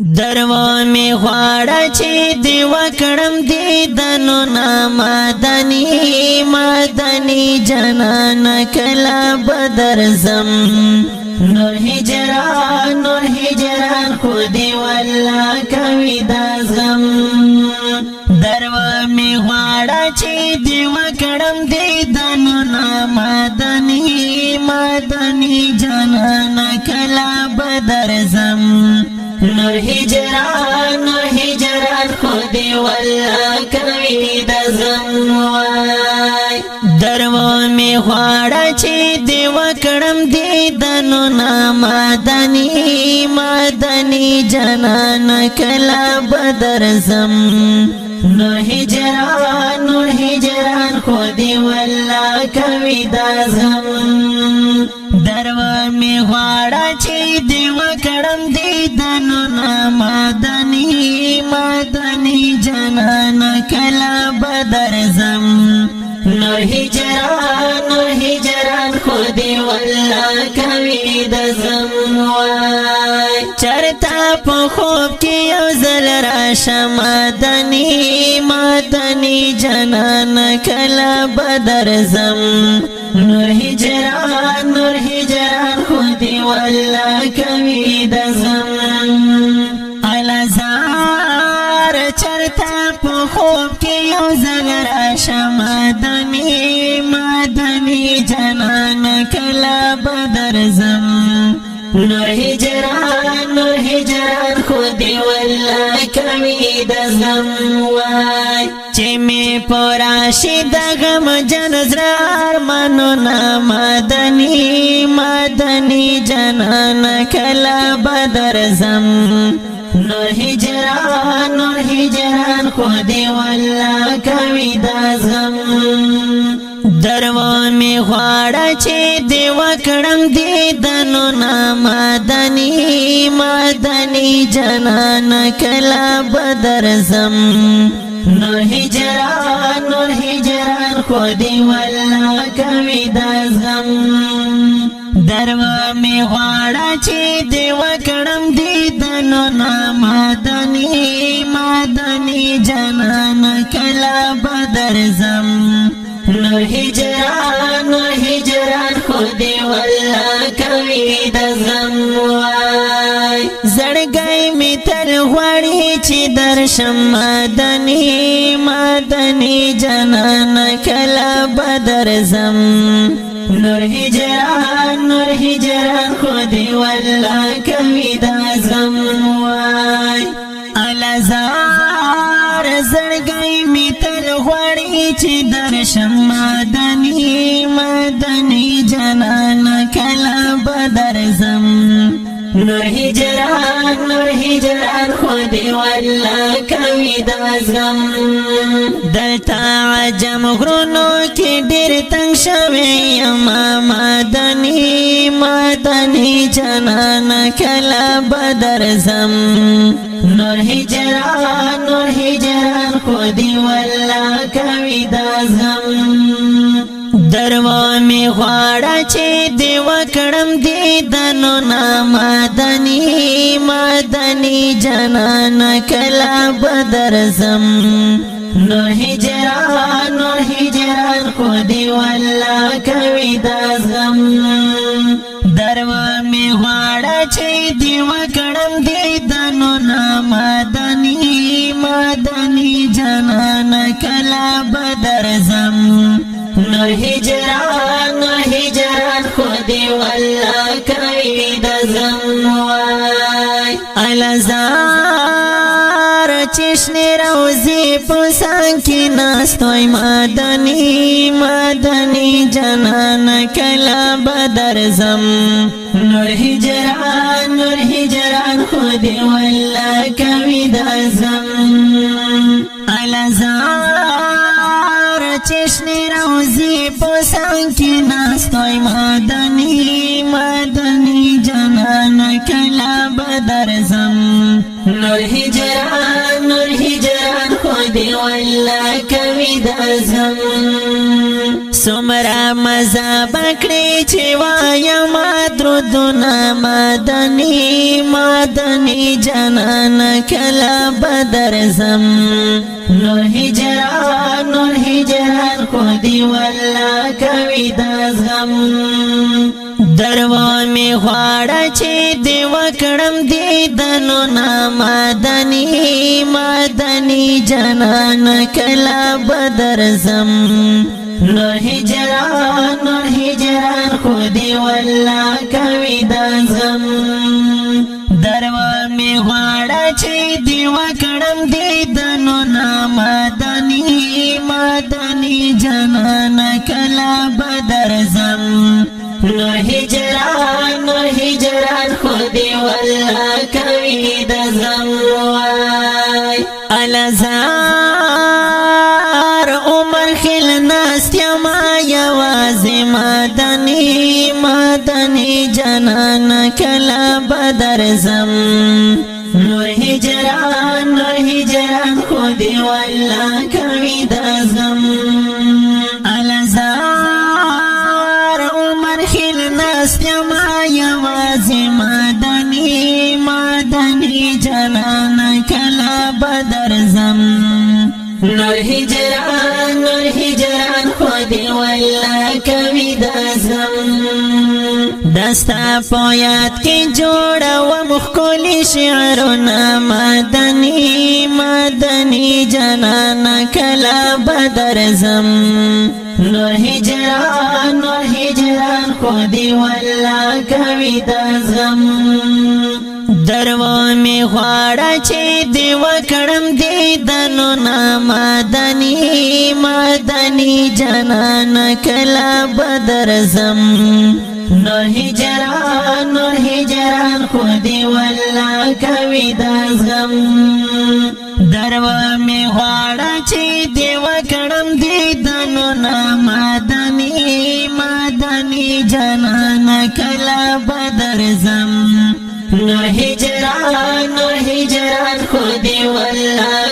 دروا می غواړه چې دی وکړم دیدنو نا مدني جنان کلا بدر زم نور هجران خودی والله کوي دا زغم دروا می غواړه چې دی وکړم دیدنو نا مدني جنان کلا بدر زم نور هجران خودی والله کوي د زموای درو می غواړه چې دی وکړم دیدنو نا مدني جنان کلا بدر زم نور هجران خودی والله کوي د زم درو می غواړه چې دی وکړم دیدنو نا مدني جنان کلا بدر زم نور هجران خودی والله کوي د زم وای چرتا په خوب کې یو ځل راشه مدني جنان کلا بدر زم نور هجران خودی والله کوي د زم الازار چرتا په خوب کې یو ځل راشه مدني جنان کلا بدر زم نور هجران خودی والله کوي د زم وای چې می پراشي د غم جن زرار منو نا مدني جنان کلا بدر زم نور هجران خودی والله کوي د زم درو می غواړه چې دی وکړم دیدنو نا مدني جنان کلا بدر زم نور هجران خودی والله کوي د زم درو می غواړه چې دی وکړم دیدنو نا مدني جنان کلا بدر زم نور هجران خودی والله کوي د زم وای زړګی می تر غواړي چې درشم مدني جنان کلا بدر زم نور هجران خودی والله کوي د زم وای الازار زړګی می تر غواړي چې درشم مدني جنان کلا بدر زم نور هجران خودی والله کوي د زم دلته عجم غرونو کې ډېر تنگ شوی یم مدني جنان کلا بدر زم نور هجران خودی والله کوي د زم درو می غواړه چې دی وکړم دیدنو نا مدني جنان کلا بدر زم نور هجران خودی والله کوي د زم درو می غواړه چې دی وکړم دیدنو نا مدني جنان کلا بدر زم نور هجران خودی والله کوي د زم وای الازار چشنی روزی پسان کی ناستوی مدني جنان کلا بدر زم نور هجران خودی والله کوي د زم الازار چشنی روزی پسان کی ناستوی مدني جنان کلا بدر زم نور هجران خودی والله کوي د زم سمرا مزا بکڑی چی وایم درودنا مدنی مدنی جانان کلا بدرزم نور هجران خودی والله کوي دازغم دروا می غواړه چې دی وکړم دیدنو مدنی مدنی جانان کلا بدرزم نور هجران خودی والله کوي دازغم دروا می غواړه چې دی وکړم دیدنو مدنی مدنی جانان کلا بدرزم نور هجران خودی والله کوي دازغم وای الازار عمر خل ناست یما یوازې مدنی جانان کلا بدرزم نور هجران خودی والله کوي دازغم الازار عمر خل ناست یما یوازې مدنی جانان کلا بدرزم نور هجران خودی والله کوي دازغم دستا پویات کی جوڑا و مخکولی شعرنا مدنی جانان کلا بدرزم نور هجران خودی والله کوي دازغم دروا می غواړه چې دی وکړم دیدنو مدنی جانان کلا بدرزم نور هجران خودی والله کوي دازغم دروا می غواړه چې دی وکړم دیدنو مدنی جانان کلا بدرزم نور هجران خودی والله